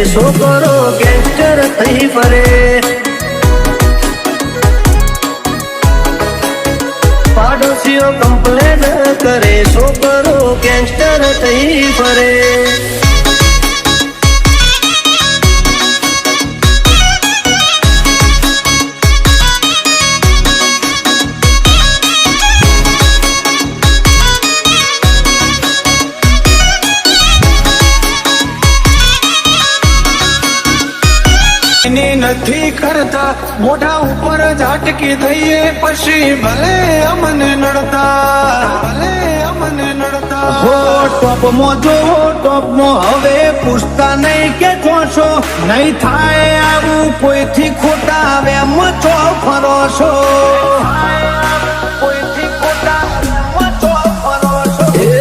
છોકરો ગેંગસ્ટર થઈ ફરે પાડોશીઓ કમ્પ્લેન કરે છોકરો ગેંગસ્ટર થઈ ફરે નથી કરતા મોઢા ઉપર ઝાટકી થઈએ પછી ભલે અમને નડતા હો ટોપમાં જો ટોપમાં હવે પૂછતા નહીં કે છો નહીં થાય આવું કોઈથી ખોટા વેમ ચો ફરો છો કોઈથી ખોટા વેમ ચો ફરો છો એ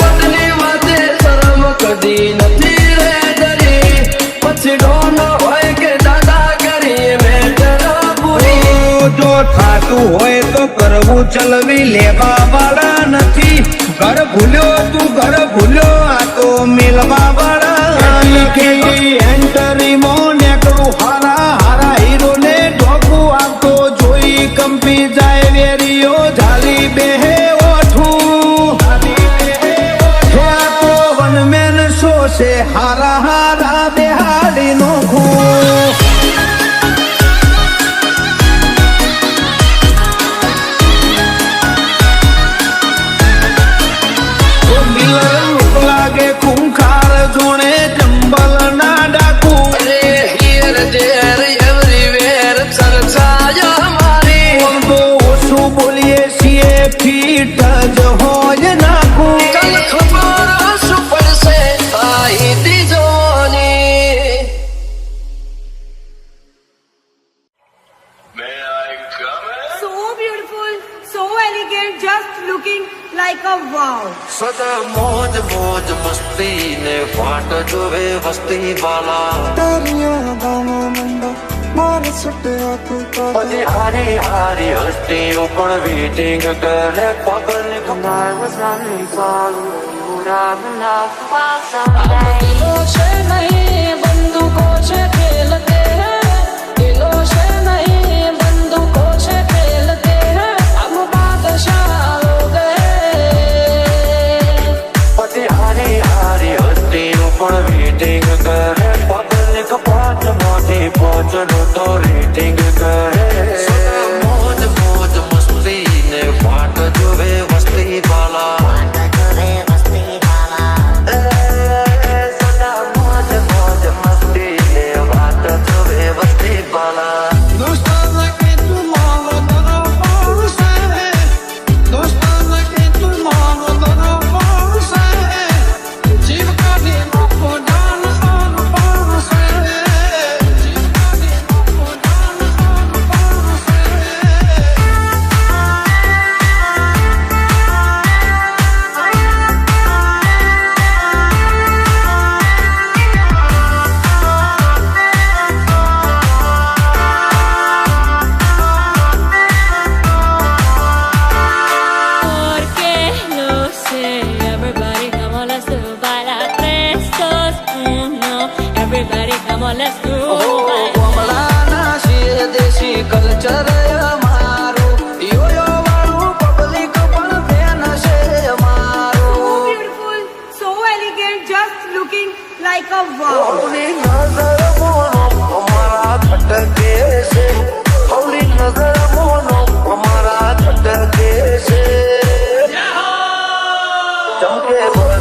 વતની વાતે શરમ કદી નથી રે ડરી પછી ડોનો હોય કે જો થાતું હોય તો કરવું ચલવી લેવા વાળા નથી ઘર ભૂલ્યો તું ઘર ભૂલ્યો આ તો મિલવા વાળા નથી એન્ટરી માં નેકડું હારા હીરો ને ઢોકું આવતો જોઈ કંપી જાય વેરીઓ ઝાલી બેહે ઓઠું આ તો વનમેન શો છે હારા બેહાડી નોખું ખૂંખાર જોણે જંબલ ના ડાકુ અરે હિયર જેર એવરીવેર ચર્ચા હમારી તો ઓછું બોલીએ છીએ ફીટ જ હોય નાખું કલ ખબર શું પડશે આઈતી જોની So beautiful, so elegant, just looking like a wow. સદા મોજ મોજ મસ્તી ને વાટ જોવે વસ્તી વાલા પછી હારી હારી હસ્તીઓ પણ વેટિંગ કરે પગલ છે નહીં બંદૂકો છે ખેલતે દિલો છે નહીં બંદૂકો છે ખેલતે હમ બાદશાહ હો ગયે પછી હારી હારી હસ્તીઓ પણ વેટિંગ કરે પગલ પાંચ મોટી પહોંચનો તો રેટિંગ કરે મોજ મોજ મસ્તી ને વાટ જોવે વસ્તી વાલા કલ્ચર અમારું યોયો વાળું પબ્લિક પણ ફેન છે અમારું So beautiful, so elegant, just looking like a wow. હવલી નજર મોનો અમારા છટકે છે હવલી નજર મોનો અમારા છટકે છે ચમકે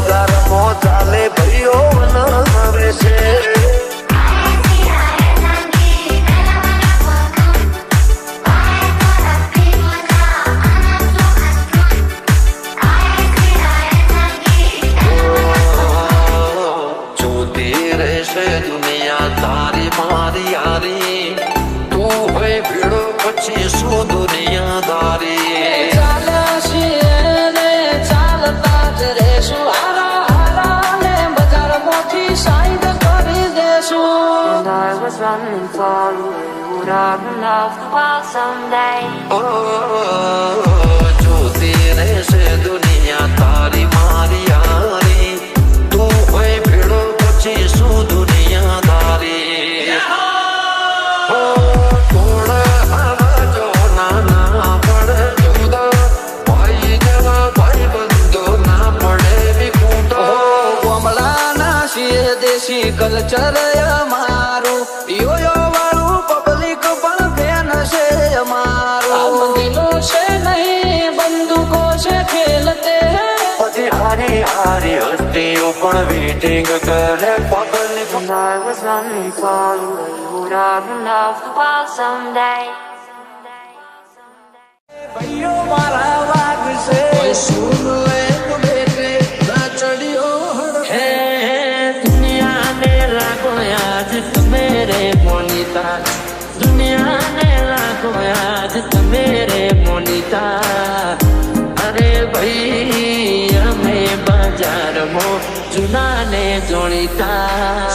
મો ચાલે ભાઈઓ બનાવે છે દુનિયા તારી મારી યારી તું હોય ભીડો પછી શું દુનિયાદારી ચાલતા જ રેશું હારા હારા ને બજાર મોથી સાઈડ કરી દેશું And I was running for you. Would have loved while someday. જોતી રહેશે દુનિયા તારી મારી યારી તું હોય ભીડો પછી શું દુનિયાદારી થોડ આવાજો નાના પડે જુદા ભાઈ જેવા ભાઈ બંધો ના પડે વિકૂટો કોમળાના છીએ દેશી કલ્ચર અમારું યોયો વાળું પબ્લિક પણ ફેન છે અમારું દિલો છે નહીં બંદૂકો છે ખેલતે પછી હારી હારી હસ્તીઓ પણ વેટિંગ કરે પગલી And I was running for you. Would have loved while someday. ભાઈઓ મારા વાગ છે કોઈ સુન લે તો બેટે ના ચડ્યો હે દુનિયા ને લાગો આજ તમે રે મોનિતા દુનિયા ને લાગો આજ તમે રે મોનિતા અરે ભાઈ અમે બજારમાં જૂના ને જોણીતા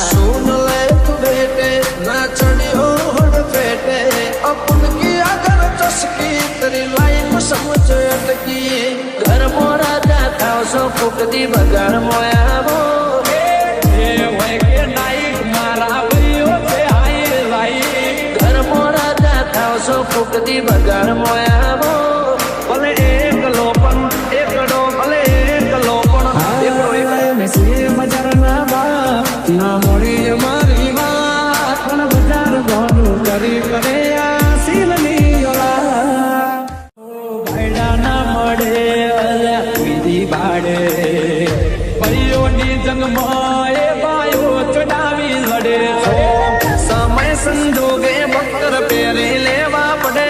सुन ले तू बेटे ना चढ़ियो हड़ पेटे अपन की अगर चस्की तेरी लाइफ समझ अटकी ઘર મોરા જાતા સો ફૂકતી બગાડ મોયાવો ઘર મોરા જાતા સો ફૂકતી બગાડ મોયાવો ભલે એકલો પણ એકડો ભલે એકલો પણ એકડો બજાર ના બાપ ના મળી મારી વાત પણ બજાર ઘણું કરી કરે આ સીલની ઓલા ભાઈડા ના મળે અલ્યા પીધી ભાડે ભાઈઓની જંગમાં એ ભાઈઓ ચડાવી લડે સમય સંજોગે બખ્તર પહેરી લેવા પડે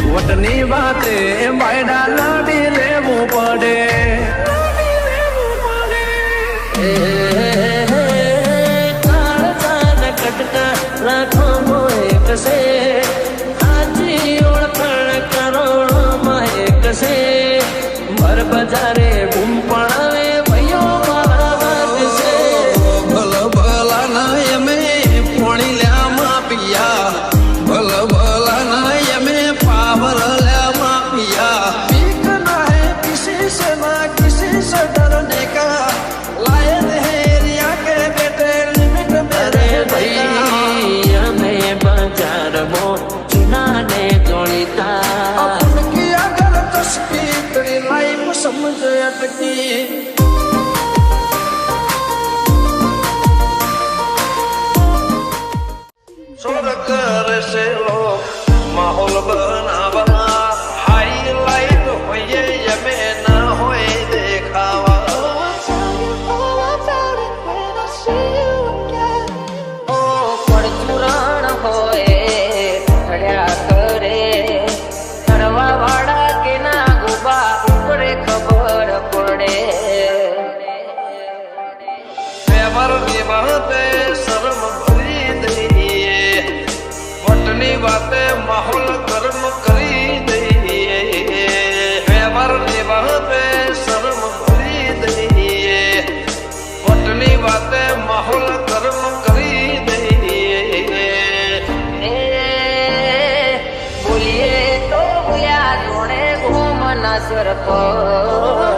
વટની વાતે ભાઈડા લડી લેવું પડે કટકા રાખો મોએ કસે આજી ઓળખાણ કરોડોમાં એક છે ભર બજારે બૂમ પડાવે ભાઈઓ મારા વાત છે ભલ ભલા ના અમે પોણી લ્યામાં પિયા ભલ ભલા ના અમે પાવર લ્યામાં પિયા બીક ના હે કિસી સે ના કિસી સે ડરને કા લાયન હે रिया के बेटे लिमिट में અરે ભાઈ અમે બજારમાં જૂના ને જોડીતા अपन की अगर तस्की तेरी लाइफ समझ अटकी सुर कर से लोग माहौल बनावा हाईलाइट होइए यमे ना होए देखावा ઓ પડચુરણ હોય ચડ્યા કરે ચડવા વાળા કે ના ગુબા ઉપરે ખબર પડે व्यवहार की बाते शर्म भरी दईए वटनी बाते माहौल गर्म करी दईए व्यवहार की बाते शर्म भरी दईए वटनी बाते माहौल गर्म करी दईए એ બોલીએ તો બોલ્યા જોડે ઘૂમના સ્વર પર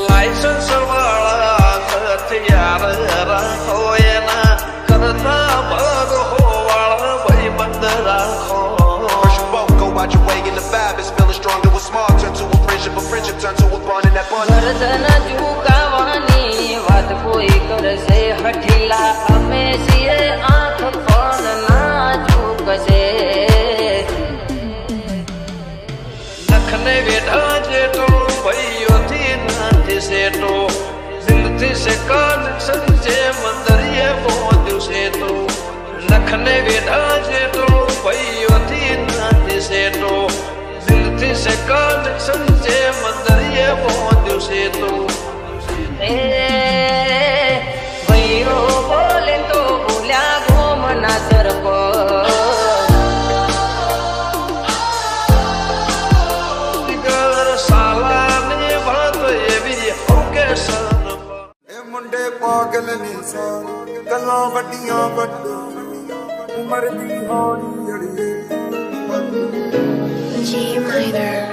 લાયસન્સ વાળા હથિયાર રાખો એના કરતા ભગો વાળા ભાઈબંધ રાખો First you both go out your way and the vibe is feeling stronger with small turn to a friendship friendship turned to a bond and that bond. ગરદન ઝુકાવાની વાત કોઈ કરશે હઠીલા અમે છીએ આંખ પણ ના ઝૂકશે લખને વેઢા જેટો ભાઈઓથી નથી સેટો જિંદગી સે કનેક્શન જે મંદરિયે પહોંચ્યું છે તો લખને વેઢા જેટો ભાઈઓથી નથી સેટો જિંદગી સે કનેક્શન જે મંદરિયે પહોંચ્યું છે તો એ ભાઈઓ બોલે તો ભૂલ્યા ગોમના સરપંચ ਮੁੰਡੇ ਪਾਗਲ ਨਹੀਂ ਸਾਂ ਗੱਲਾਂ ਵੱਡੀਆਂ ਵੱਡੋ ਉਮਰ ਦੀ ਹੌਲੀ ਅੜੀਏ G minor.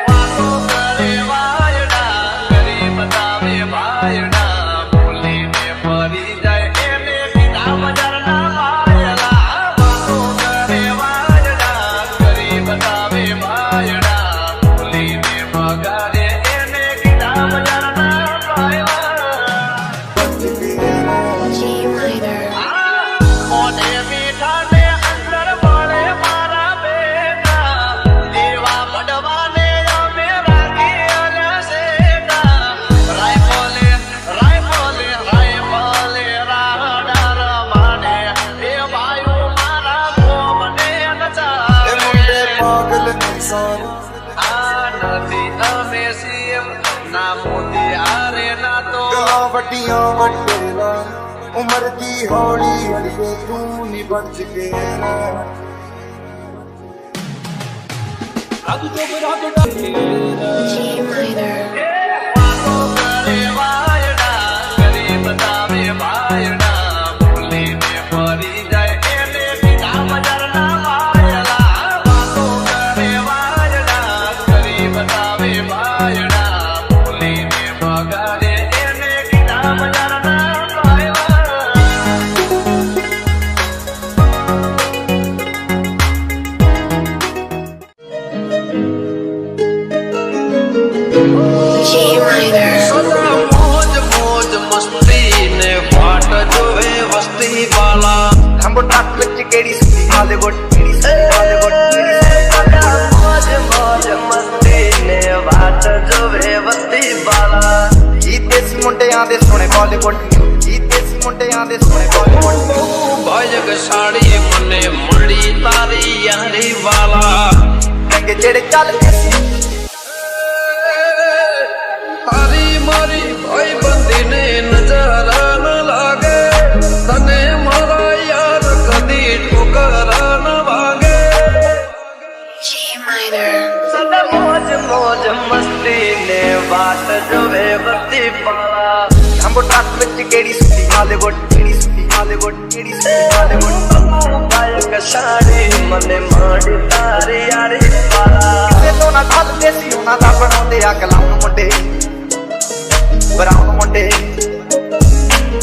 વાતો કરે વાયડા કરી બતાવે ભાયડા બોલીને ફરી જાય એને બીજા બજારના વાયડા વાતો કરે વાયડા કરી બતાવે ભાયડા બોલીને મગાડે એને બીજા બજારના વાયડા G minor. મોઢે મીઠા ને અંદર મળે મારા બેટા દેવા પડવાને અમે રાખી અલ્યા સેટા રાયફોલે રાડા રમાને એ ભાઈઓ મારા ગોમને એ મુંਡੇ નચાવે પાગલ નહીં સાં આ નથી અમે સીએમ ના મોદી હારે ના તો ਗੱਲਾਂ ਵੱਡੀਆਂ ਵੱਡੇਲਾ ਉਮਰ ਦੀ ਹੌਲੀ ਅੜੀਏ ਤੂੰ ਨਹੀਂ ਬਚ ਕੇ ਰਹਿ G minor. વાતો કરે વાયડા કરી બતાવે ભાયડા બોલીને ફરી જાય એને બીજા બજારના વાયડા વાતો કરે વાયડા કરી બતાવે ભાયડા બોલીને મગાડે એને બીજા બજારના G minor. સદા મોજ મોજ મસ્તી ને વાટ જોવે વસ્તી વાલા અંબો ટ્રક ਵਿੱਚ ਕਿਹੜੀ ਸੁੱਤੀ ਹਾਲੀવુੱਡ ਕਿਹੜੀ ਸੁੱਤੀ ਹਾਲੀવુੱਡ મોજ મોજ મસ્તી ને વાટ જોવે વસ્તી વાલા ਜੀ ਦੇਸੀ ਮੁੰਡਿਆਂ ਦੇ ਸੋਹਣੇ ਬਾਲੀਵੁੱਡ ਜੀ ਦੇਸੀ ਮੁੰਡਿਆਂ ਦੇ ਸੋਹਣੇ ਬਾਲੀਵੁੱਡ ભાજક સાડી મને મળી તારી યારી વાલા ਰੰਗੇ ਜਿਹੜੇ ਚੱਲਦੇ ਸੀ તારી મારી ભાઈ બંધીને નજર ન લાગે તને મારા યાર કદી ઠોકર ન વાગે G minor. સદા મોજ મોજ મસ્તી ને વાત જોવે વસ્તી વાલા અંબો ટ્રક ਵਿੱਚ ਕਿਹੜੀ ਸੁੱਤੀ ਹਾਲੀવુੱਡ ਕਿਹੜੀ ਸੁੱਤੀ ਹਾਲੀવુੱਡ ਕਿਹੜੀ ਸੁੱਤੀ ਹਾਲੀવુੱਡ ભાજક સાડી મને મળી તારી યારી વાલા ਕਿਸੇ ਤੋਂ ਨਾ ਠੱਲਦੇ ਸੀ ਉਹਨਾਂ ਦਾ ਬਣਾਉਂਦੇ ਆ ਕਲਾਮ ਮੁੰਡੇ ਬਰਾਉਨ ਮੁੰਡੇ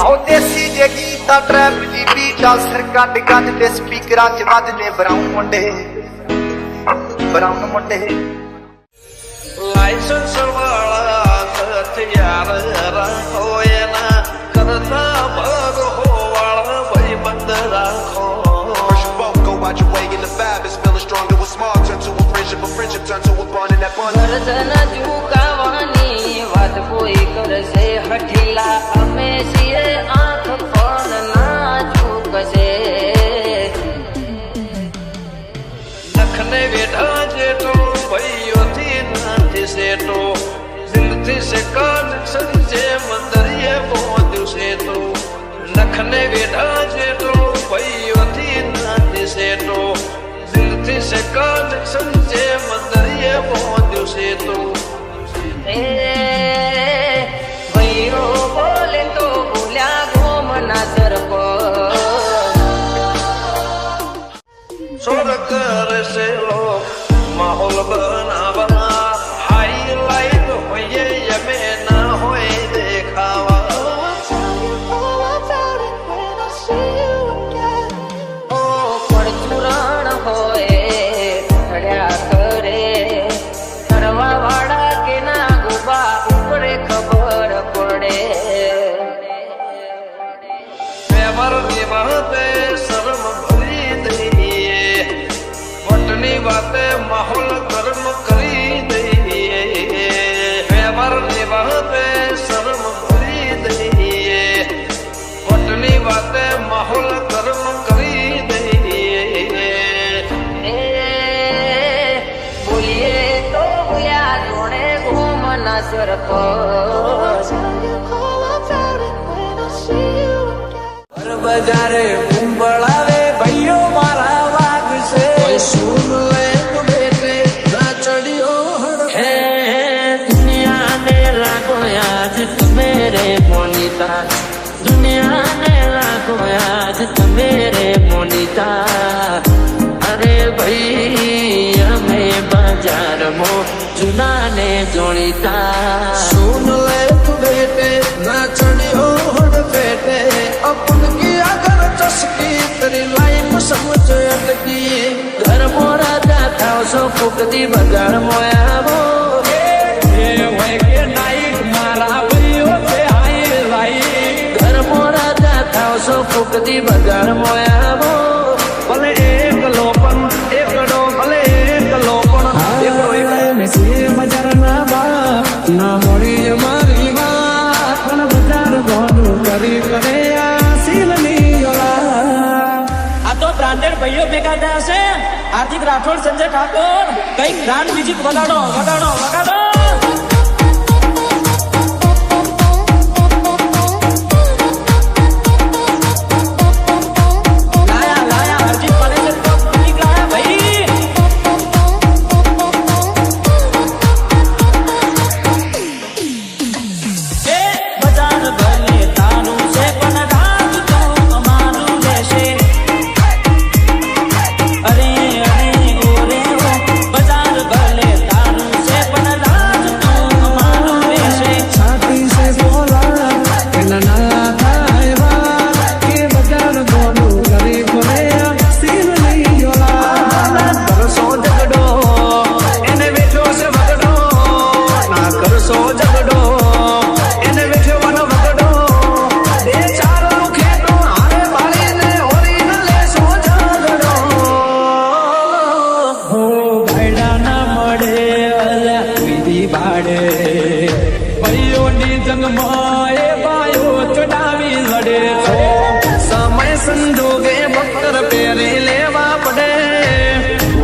ਆਉ ਦੇਸੀ ਜੇ ਗੀਤਾ ਟਰੈਪ ਦੀ ਬੀਟਾ ਸਿਰ ਕੱਢ ਗੱਜ ਤੇ ਸਪੀਕਰਾਂ 'ਚ ਵੱਜਦੇ ਬਰਾਉਨ ਮੁੰਡੇ લાયસન્સ વાળા હથિયાર રાખો એના કરતા ભાગ હોવાળા ભાઈબંધ રાખો First you both go out your way and the vibe is feeling strong. It was small, turned to a friendship turned to a bond and that bond. ગરદન ઝુકાવાની વાત કોઈ કરશે હઠીલા અમે છીએ આંખ પણ ના ઝૂકશે લખને વેઢા જેટો ભાઈઓથી નથી સેટો જિંદગી સે કનેક્શન જે મંદરિયે પહોંચ્યું છે તો લખને વેઢા જેટો ભાઈઓથી નથી સેટો જિંદગી સે કનેક્શન જે મંદરિયે પહોંચ્યું છે તો એ ભાઈઓ બોલે તો ભૂલ્યા ગોમના સરપંચ સોર કરે છે લોક માહોલ બનાવવા હાઈલાઈટ હોઈએ અમે ના હોય દેખાવા ઓ પરચુરણ હોય વાતે માહોલ ગરમ કરી દઈએ વ્યવહારની વાતે શરમ ભરી દઈએ વટની વાતે માહોલ ગરમ કરી દઈએ બોલીએ તો બોલ્યા જોડે ઘૂમના સરપંચ બજારે કુંભળાવે ભાઈઓ મારા વાગશે કોઈ સૂર લે તો બેટે ના ચડ્યો હે દુનિયાને લાગો યાદ મેરે મોનિતા દુનિયાને લાગો યાદ મેરે મોનિતા અરે ભાઈ અમે બજારમાં જુનાને જોડીતા सुन ले तू बेटे ना चढ़ियो हड़ बेटे अपन की अगर चस्की तेरी लाइफ समझ अटकी ઘર મોરા જાતા સો ફૂકતી બગાડ મોયાવો ઘર મોરા જાતા સો ફૂકતી બગાડ મોયાવો ભલે એક લોપન એકડો ભલે એક લોપન એકડો બજાર ના બાપ ના મળી મારી વાત પણ બજાર ગોડું કરી કરે આ સીલની આ તો બ્રાન્ડેડ ભાઈઓ ભેગા થયા છે. હાર્દિક રાઠોડ, સંજય ઠાકોર, કઈક બ્રાન્ડ મ્યુઝિક વગાડો વગાડો વગાડો. લાયા લાયા હરજીત પાલેકર તો મ્યુઝિક લાયા ભાઈ. એ બજાર ભલે તારું છે પણ રાજ તો અમારું લેશે. અરે અરે ઓરે ઓ બજાર ભલે તારું છે પણ રાજ તો અમારું લેશે. છાતી સે બોલા કે ના થાય વાત કે બજાર ગોડું કરી કરે આ સીલની કરશો ઝઘડો એને વેઠો છે વગડો ના કરશો ઝઘડો એને વેઠવાનો વગડો બે ચાર ખેતો હારે બાળીને હોરી ન લેશો ઝઘડો હો ભાઈડા ના મળે અલ્યા વિધિ બાડે. ભાઈઓની જંગમાં એ બાયો ચડાવી લડે છે. સમય સંજોગે બક્કર પહેરી લેવા પડે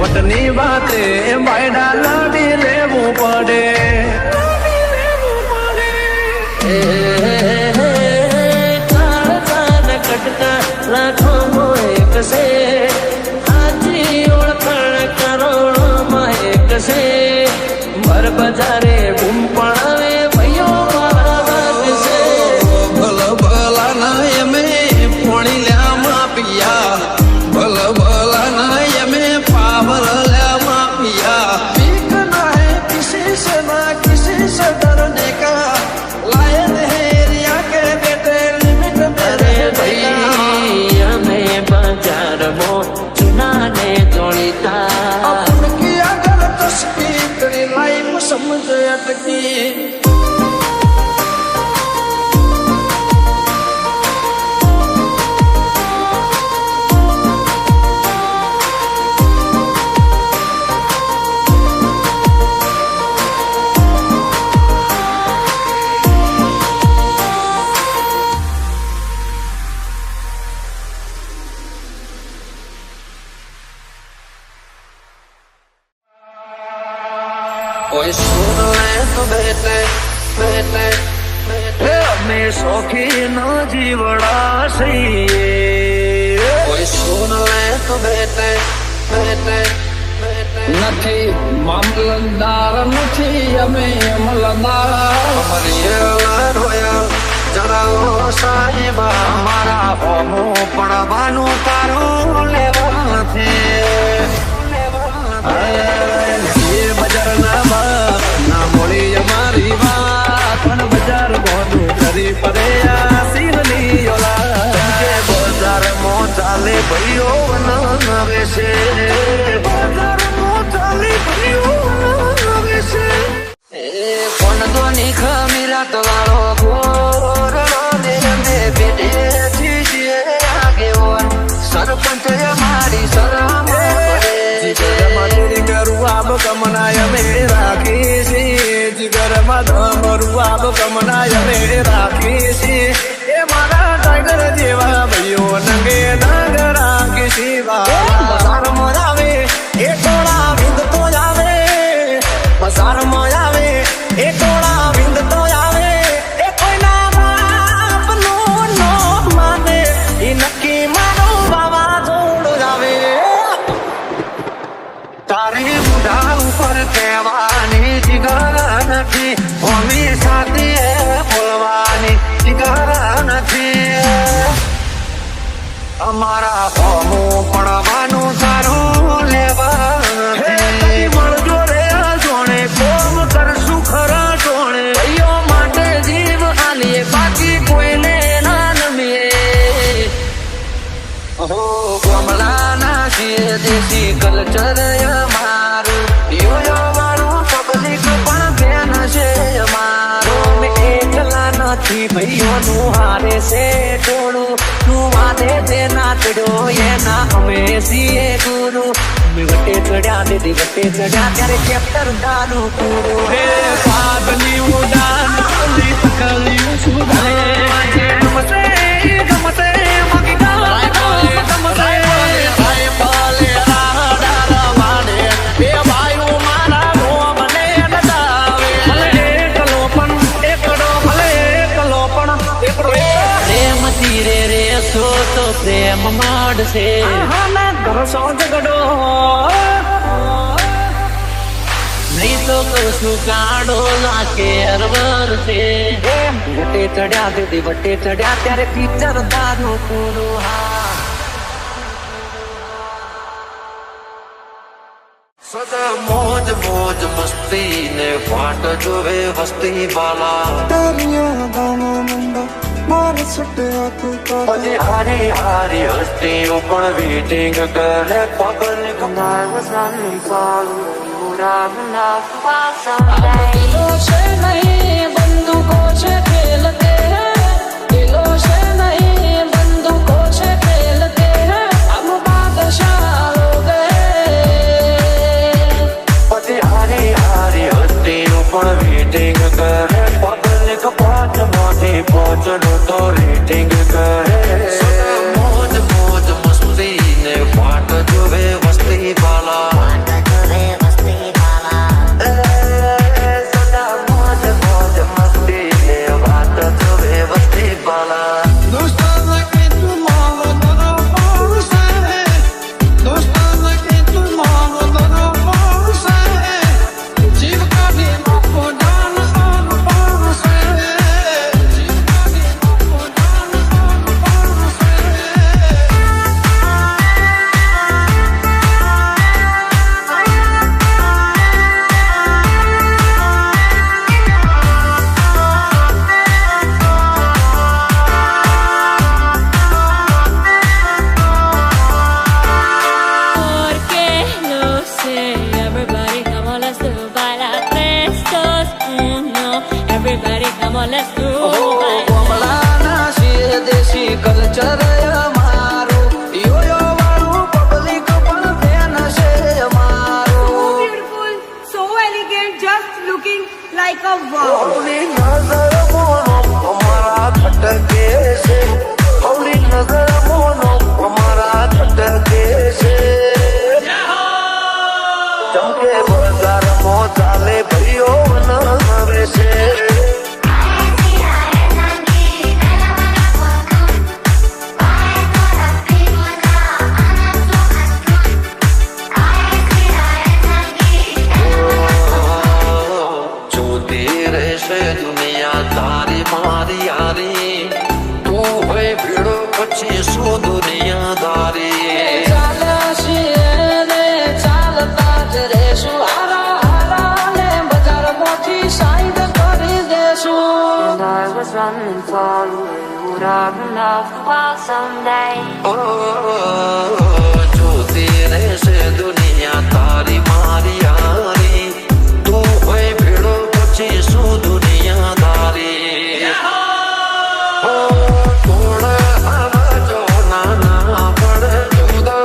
વટની વાતે બાયડા લાડી લેવું પડે ચાર ચાર કટકા રાખો એક છે હાજી ઓળખાણ કરોડોમાં એક છે ભર બજારે બૂમ પડાવે ભાઈઓ મારા વાગશે. ભલ ભલા ના એમે પોણી લ્યામાં પિયા ભલ ભલા ના એમે પાવર લ્યામાં પિયા બીક ના હે કિસી સે ના કિસી સે ડરને કા લાયન હે रिया के बेटे लिमिट અરે मेरे ભાઈ અમે બજારમાં જુનાને જોડીતા अपन की अगर तस्की तेरी लाइफ समझ अटकी कोई सुन ले तो बेटे बेटे बेटे અમે શોખી ન જીવડા છીએ. कोई सुन ले तो बेटे बेटे बेटे નથી મામલતદાર નથી અમે અમલદાર. અમારી રોયા જણાવો સાહેબા મારા હોમું પડવાનું તારું લેવાથી બજારના બાપ ના મોડી અમારી વાત પણ બજાર ગોડું કરી પડે આ સીલની ઓલા બજારમાં ચાલે ભાઈઓ નવે છે બજારમાં ચાલે ભાઈઓ નવે છે કોણ દોની ખમીરાત વાળો ગોરડો ને અમે બેઠેથી છીએ આગેવાન સરપંચ અમારી સલામ કરે. દિલમાં તમારું આપ કમનાય અમે રાખી છીએ એ મારા ટાઈગર જેવા ભાઈઓ નંગે નાગ રાખી શિવા બજારમાં આવે એ ટોળા વિંદ તો આવે બજારમાં આવે એ ટોળા વિંદ તો આવે એ કોઈના બાપનું નો માને એ નક્કી મારો વાવાઝોડું આવે તારે મોઢા ઉપર કહેવાની જીગર નથી હોમી સાથે બોલવાની જીગર નથી અમારા હોમું પડવાનું સારું લેવા નથી મળજો રે જોણે કોમ કરશું ખરા જોણે ભાઈઓ માટે જીવ આલીએ બાકી કોઈને ના નમીએ કમલાના છીએ દેશી કલ્ચર અમારું યોયો વાળું પબ્લિક પણ બેન છે અમારું એકલા નથી ભાઈઓનું હારે છે ટોળું તું વાદે તે નાચડો એના અમે છીએ ગુરુ અમે વટે ચડ્યા દીદી વટે ચડ્યા ત્યારે ચેપ્ટર ગાનું પૂરું હે પાગલી ઉડાન કલી પકલ્યું સુધારે ગમતે ગમતે મગી ગાય ગમતે ભાઈ પાલે રાડા વાડે બે ભાઈઓ મારા ગોમને નડાવે ભલે એકલો પણ એકડો ભલે એકલો પણ એકડો પ્રેમ ધીરે રે સો તો પ્રેમ માડશે ના કરશો ઝઘડો નહીં તો કરશું કાઢો લાગે અરબર છે વટે ચડ્યા દીદી વટે ચડ્યા ત્યારે પિક્ચર દારૂ પૂરું હા સદા મોજ મોજ મસ્તી ને ફાટ જોવે વસ્તી વાલા પછી હારી હારી હસ્તીઓ પણ વેટિંગ કરે public I was running for you. Would have enough for someday. દિલો છે નહીં બંદૂકો છે ખેલતે હૈ દિલો છે નહીં બંદૂકો છે ખેલતે હૈ હમ બાદશાહ હો ગયે પછી હારી હારી હસ્તીઓ પણ વેટિંગ કરે પબ્લિક પાંચ માંથી પાંચનું તો રેટિંગ કરે મોજ મોજ મસ્તી ને ફાટ જોવે વસ્તી વાલા સદા મોજ મોજ મસ્તી ને વાત જોવે વસ્તી વાલા દોસ્તાના કેટલું માવો દરો પડશે દોસ્તાના કેટલું માવો દરો પડશે જીવ કાઢી મોકો દાન આન પડશે જીવ કાઢી મોકો દાન આન પડશે Porque no sé, everybody come on, let's do bailar 3, 2, 1. Everybody come on, let's do bailar. કમલાના છીએ દેશી કલ્ચર અમારું યોયો વાળું પબ્લિક પણ બેન છે અમારું So beautiful, so elegant, just looking like a wow. હવલી નજર મોનો અમારા ખટકે છે હવલી નજર મોનો અમારા ખટકે છે ચમકે બજારમાં ચાલે ભાઈઓ નવે છે જોતી રહેશે દુનિયા તારી મારી યારી તું હોય ભીડો પછી શું દુનિયાદારી ચાલ્યા છીએ ને ચાલતા જ રહેશું હારા હારા ને બજાર મોટી સાઈડ કરી દેશું And I was running for you. Would have enough for someday. જોતી રહેશે દુનિયા તારી મારી યારી તું હોય ભીડો પછી શું દુનિયાદારી થોડા આવા જો નાના પડે જુદા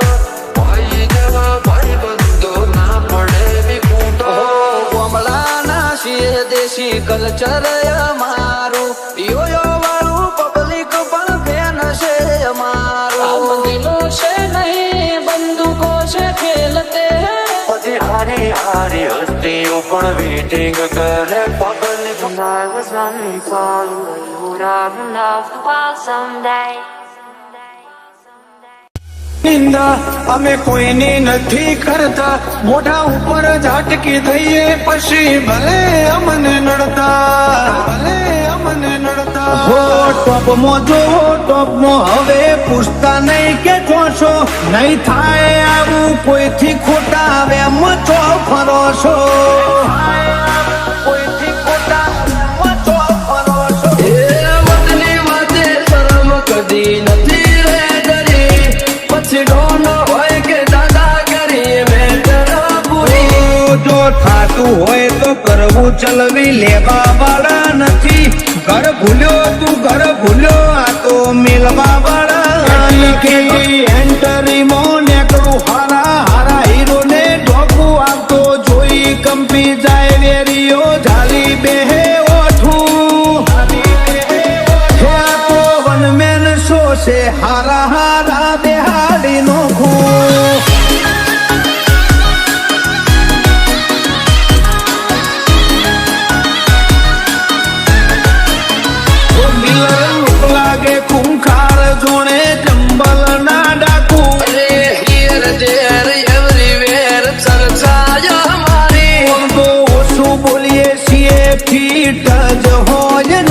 ભાઈ જેવા ભાઈ બંધો ના પડે વિખૂટા કમલાના છીએ દેશી કલ્ચર અમારું યોયો વાળું પબ્લિક પણ ફેન છે અમારું दिलों से नहीं बंदूकों से खेलते हैं પછી હારી હારી હસ્તીઓ પણ વેટિંગ કરે public And I was running for you, would have loved the world someday. નિંદા અમે કોઈની નથી કરતા મોઢા ઉપર ઝાટકી થઈએ પછી ભલે અમને નડતા હો ટોપમાં જો ટોપમાં હવે પૂછતા નહીં કે જોશો નહીં થાય આવું કોઈથી ખોટા વેમ ચો ફરો છો કોઈથી ખોટા વેમ ચો ફરો છો એ વતની વાતે શરમ કદી નથી રે ડરી પછી ડોન હોય કે દાદાગીરી મેટર પૂરી જો થાતું હોય તો કરવું ચલવી લેવા વાળા નથી ઘર ભૂલ્યો તું ઘર ભૂલ્યો આ તો મિલવા વાળા કે એન્ટરી માં નેકળું હારા હારા હીરો ને ઢોકું આવતો જોઈ કંપી જાય વેરીઓ ઝાલી બેહે ઓઠું હે આ તો વનમેન શો છે હારા હારા બેહાડી નો ખૂ લાગે ખૂંખાર જોણે ચંબલ ના ડાકુ હિયર ધેર એવરીવેર ચર્ચા અમારી તો ઓછું બોલીએ છીએ ફીટ જ હોય